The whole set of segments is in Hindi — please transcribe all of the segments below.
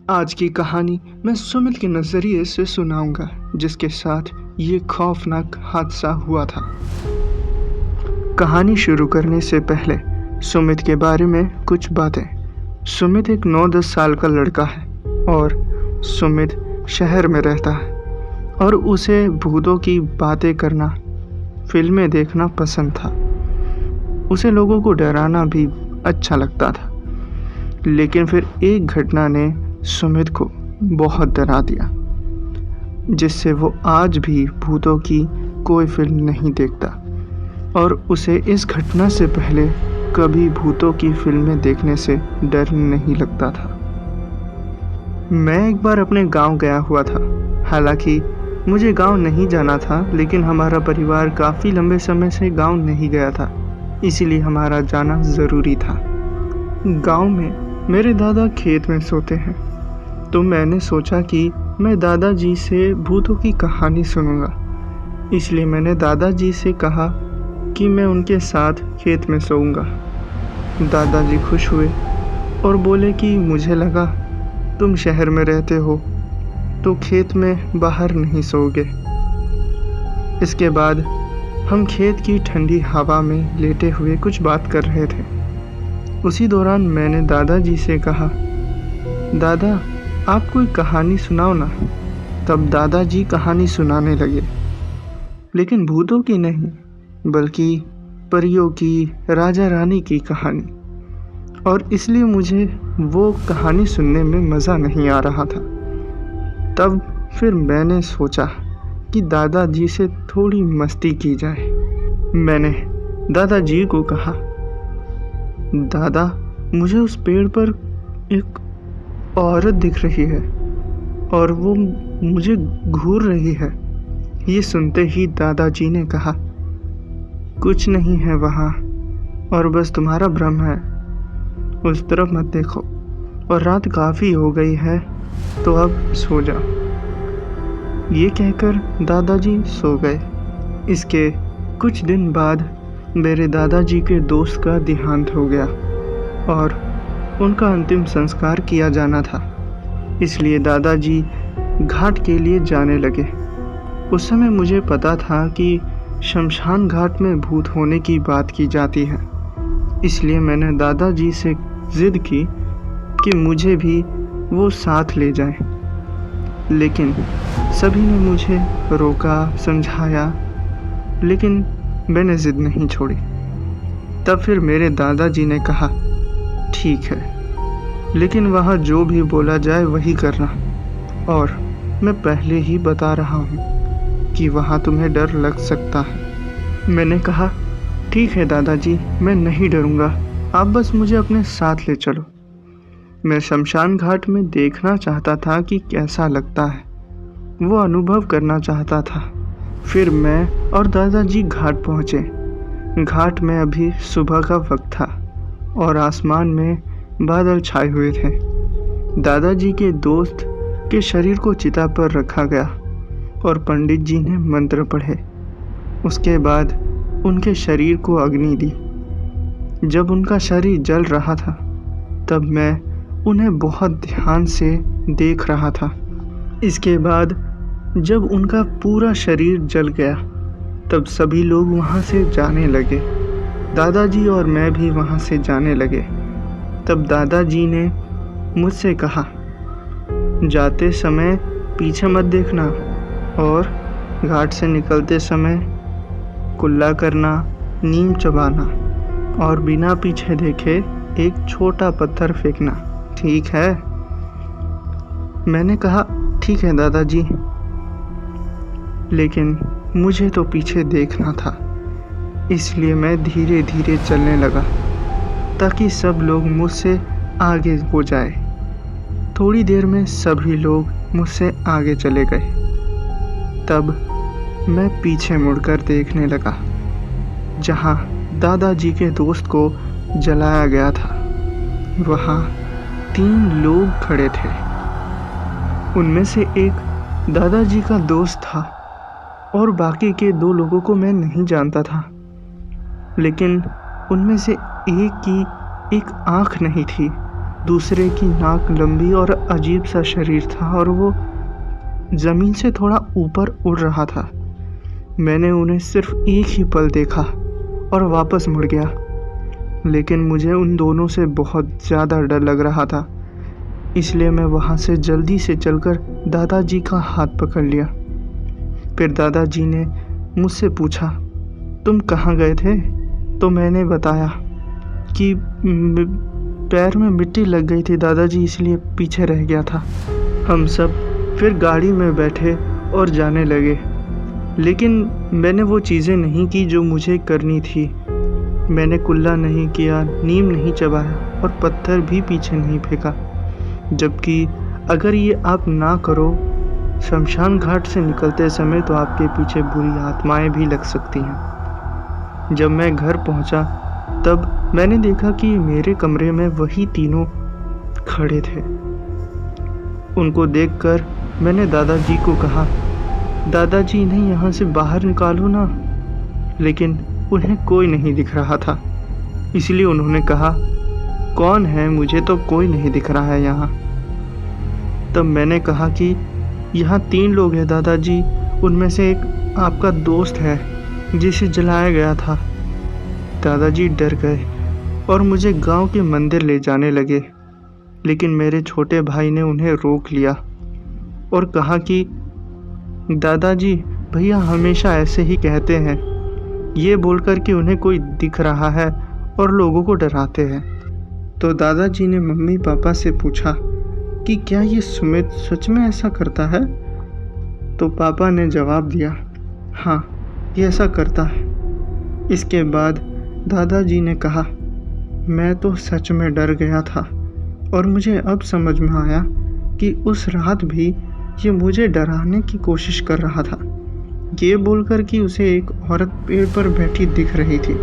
आज की कहानी मैं सुमित के नज़रिए से सुनाऊंगा, जिसके साथ ये खौफनाक हादसा हुआ था। कहानी शुरू करने से पहले सुमित के बारे में कुछ बातें। सुमित एक 9-10 साल का लड़का है और सुमित शहर में रहता है और उसे भूतों की बातें करना, फिल्में देखना पसंद था। उसे लोगों को डराना भी अच्छा लगता था। लेकिन फिर एक घटना ने सुमित को बहुत डरा दिया, जिससे वो आज भी भूतों की कोई फिल्म नहीं देखता और उसे इस घटना से पहले कभी भूतों की फिल्में देखने से डर नहीं लगता था। मैं एक बार अपने गांव गया हुआ था। हालांकि मुझे गांव नहीं जाना था, लेकिन हमारा परिवार काफ़ी लंबे समय से गांव नहीं गया था, इसीलिए हमारा जाना ज़रूरी था। गांव में मेरे दादा खेत में सोते हैं, तो मैंने सोचा कि मैं दादाजी से भूतों की कहानी सुनूंगा। इसलिए मैंने दादाजी से कहा कि मैं उनके साथ खेत में सोऊंगा। दादाजी खुश हुए और बोले कि मुझे लगा तुम शहर में रहते हो तो खेत में बाहर नहीं सोओगे। इसके बाद हम खेत की ठंडी हवा में लेटे हुए कुछ बात कर रहे थे। उसी दौरान मैंने दादाजी से कहा, दादा आप कोई कहानी सुनाओ ना। तब दादाजी कहानी सुनाने लगे, लेकिन भूतों की नहीं, बल्कि परियों की, राजा रानी की कहानी। और इसलिए मुझे वो कहानी सुनने में मज़ा नहीं आ रहा था। तब फिर मैंने सोचा कि दादाजी से थोड़ी मस्ती की जाए। मैंने दादाजी को कहा, दादा मुझे उस पेड़ पर एक औरत दिख रही है और वो मुझे घूर रही है। ये सुनते ही दादाजी ने कहा, कुछ नहीं है वहाँ और बस तुम्हारा भ्रम है, उस तरफ मत देखो और रात काफ़ी हो गई है तो अब सो जाओ। ये कहकर दादाजी सो गए। इसके कुछ दिन बाद मेरे दादाजी के दोस्त का देहांत हो गया और उनका अंतिम संस्कार किया जाना था। इसलिए दादाजी घाट के लिए जाने लगे। उस समय मुझे पता था कि शमशान घाट में भूत होने की बात की जाती है। इसलिए मैंने दादाजी से ज़िद की कि मुझे भी वो साथ ले जाएं। लेकिन सभी ने मुझे रोका, समझाया, लेकिन मैंने ज़िद नहीं छोड़ी। तब फिर मेरे दादाजी ने कहा, ठीक है, लेकिन वहाँ जो भी बोला जाए वही करना, और मैं पहले ही बता रहा हूँ कि वहाँ तुम्हें डर लग सकता है। मैंने कहा, ठीक है दादाजी, मैं नहीं डरूँगा, आप बस मुझे अपने साथ ले चलो। मैं शमशान घाट में देखना चाहता था कि कैसा लगता है, वो अनुभव करना चाहता था। फिर मैं और दादाजी घाट पहुँचे। घाट में अभी सुबह का वक्त था और आसमान में बादल छाए हुए थे। दादाजी के दोस्त के शरीर को चिता पर रखा गया और पंडित जी ने मंत्र पढ़े। उसके बाद उनके शरीर को अग्नि दी। जब उनका शरीर जल रहा था, तब मैं उन्हें बहुत ध्यान से देख रहा था। इसके बाद जब उनका पूरा शरीर जल गया, तब सभी लोग वहाँ से जाने लगे। दादाजी और मैं भी वहाँ से जाने लगे। तब दादाजी ने मुझसे कहा, जाते समय पीछे मत देखना और घाट से निकलते समय कुल्ला करना, नीम चबाना और बिना पीछे देखे एक छोटा पत्थर फेंकना, ठीक है? मैंने कहा, ठीक है दादाजी, लेकिन मुझे तो पीछे देखना था। इसलिए मैं धीरे धीरे चलने लगा ताकि सब लोग मुझसे आगे हो जाए। थोड़ी देर में सभी लोग मुझसे आगे चले गए। तब मैं पीछे मुड़कर देखने लगा, जहाँ दादाजी के दोस्त को जलाया गया था। वहाँ 3 लोग खड़े थे उनमें से एक दादाजी का दोस्त था और बाकी के 2 लोगों को मैं नहीं जानता था, लेकिन उनमें से एक की एक आँख नहीं थी, दूसरे की नाक लंबी और अजीब सा शरीर था और वो ज़मीन से थोड़ा ऊपर उड़ रहा था। मैंने उन्हें सिर्फ एक ही पल देखा और वापस मुड़ गया, लेकिन मुझे उन दोनों से बहुत ज़्यादा डर लग रहा था, इसलिए मैं वहाँ से जल्दी से चलकर दादाजी का हाथ पकड़ लिया। फिर दादाजी ने मुझसे पूछा, तुम कहाँ गए थे? तो मैंने बताया कि पैर में मिट्टी लग गई थी दादाजी, इसलिए पीछे रह गया था। हम सब फिर गाड़ी में बैठे और जाने लगे, लेकिन मैंने वो चीज़ें नहीं की जो मुझे करनी थी। मैंने कुल्ला नहीं किया, नीम नहीं चबाया और पत्थर भी पीछे नहीं फेंका, जबकि अगर ये आप ना करो, शमशान घाट से निकलते समय तो आपके पीछे बुरी आत्माएं भी लग सकती हैं। जब मैं घर पहुंचा तब मैंने देखा कि मेरे कमरे में वही तीनों खड़े थे। उनको देखकर मैंने दादाजी को कहा, दादाजी इन्हें यहाँ से बाहर निकालो ना, लेकिन उन्हें कोई नहीं दिख रहा था। इसलिए उन्होंने कहा, कौन है? मुझे तो कोई नहीं दिख रहा है यहाँ। तब मैंने कहा कि यहाँ 3 लोग हैं दादाजी, उनमें से एक आपका दोस्त है जिसे जलाया गया था। दादाजी डर गए और मुझे गांव के मंदिर ले जाने लगे, लेकिन मेरे छोटे भाई ने उन्हें रोक लिया और कहा कि दादाजी भैया हमेशा ऐसे ही कहते हैं, ये बोलकर कि उन्हें कोई दिख रहा है और लोगों को डराते हैं। तो दादाजी ने मम्मी पापा से पूछा कि क्या ये सुमित सच में ऐसा करता है? तो पापा ने जवाब दिया, हाँ ये ऐसा करता है। इसके बाद दादाजी ने कहा, मैं तो सच में डर गया था और मुझे अब समझ में आया कि उस रात भी ये मुझे डराने की कोशिश कर रहा था। ये बोलकर कि उसे एक औरत पेड़ पर बैठी दिख रही थी।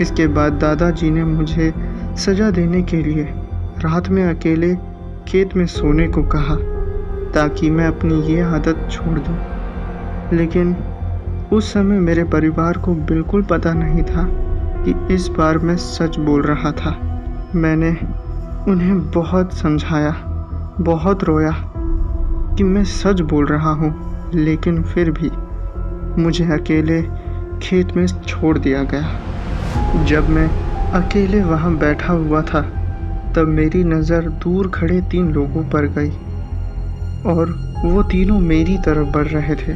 इसके बाद दादाजी ने मुझे सज़ा देने के लिए रात में अकेले खेत में सोने को कहा, ताकि मैं अपनी ये आदत छोड़ दूं। लेकिन उस समय मेरे परिवार को बिल्कुल पता नहीं था कि इस बार मैं सच बोल रहा था। मैंने उन्हें बहुत समझाया, बहुत रोया कि मैं सच बोल रहा हूँ, लेकिन फिर भी मुझे अकेले खेत में छोड़ दिया गया। जब मैं अकेले वहाँ बैठा हुआ था तब मेरी नज़र दूर खड़े 3 लोगों पर गई और वो तीनों मेरी तरफ बढ़ रहे थे,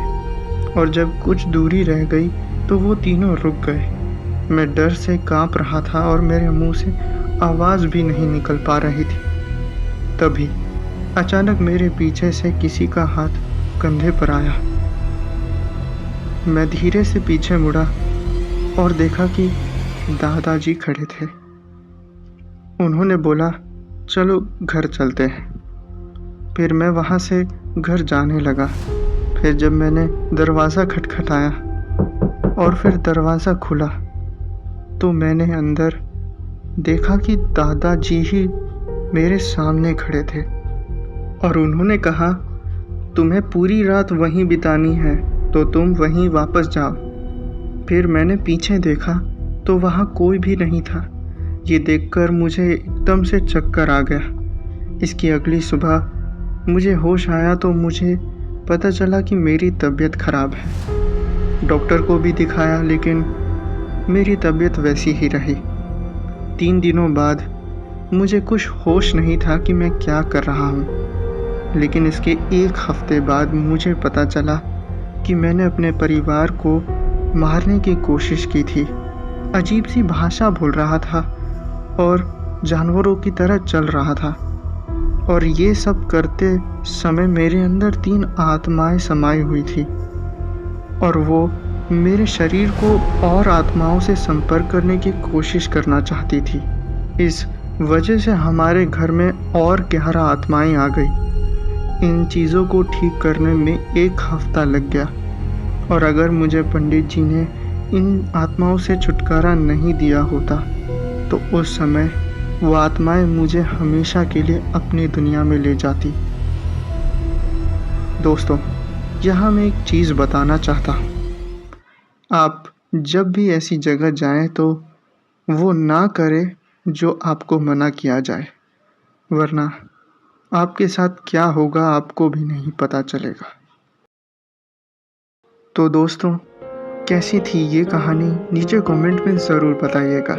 और जब कुछ दूरी रह गई तो वो तीनों रुक गए। मैं डर से कांप रहा था और मेरे मुंह से आवाज़ भी नहीं निकल पा रही थी। तभी अचानक मेरे पीछे से किसी का हाथ कंधे पर आया। मैं धीरे से पीछे मुड़ा और देखा कि दादाजी खड़े थे। उन्होंने बोला, चलो घर चलते हैं। फिर मैं वहाँ से घर जाने लगा। फिर जब मैंने दरवाज़ा खटखटाया और फिर दरवाज़ा खुला तो मैंने अंदर देखा कि दादाजी ही मेरे सामने खड़े थे और उन्होंने कहा, तुम्हें पूरी रात वहीं बितानी है तो तुम वहीं वापस जाओ। फिर मैंने पीछे देखा तो वहाँ कोई भी नहीं था। ये देखकर मुझे एकदम से चक्कर आ गया। इसकी अगली सुबह मुझे होश आया तो मुझे पता चला कि मेरी तबीयत ख़राब है। डॉक्टर को भी दिखाया, लेकिन मेरी तबीयत वैसी ही रही। 3 दिनों बाद मुझे कुछ होश नहीं था कि मैं क्या कर रहा हूँ, लेकिन इसके 1 हफ्ते बाद मुझे पता चला कि मैंने अपने परिवार को मारने की कोशिश की थी। अजीब सी भाषा बोल रहा था और जानवरों की तरह चल रहा था, और ये सब करते समय मेरे अंदर 3 आत्माएं समाई हुई थी और वो मेरे शरीर को और आत्माओं से संपर्क करने की कोशिश करना चाहती थी। इस वजह से हमारे घर में और 11 आत्माएं आ गई। इन चीज़ों को ठीक करने में 1 हफ्ता लग गया, और अगर मुझे पंडित जी ने इन आत्माओं से छुटकारा नहीं दिया होता तो उस समय वो आत्माएं मुझे हमेशा के लिए अपनी दुनिया में ले जाती। दोस्तों, यहाँ मैं एक चीज़ बताना चाहता हूँ। आप जब भी ऐसी जगह जाएं तो वो ना करें जो आपको मना किया जाए, वरना आपके साथ क्या होगा आपको भी नहीं पता चलेगा। तो दोस्तों, कैसी थी ये कहानी नीचे कमेंट में ज़रूर बताइएगा।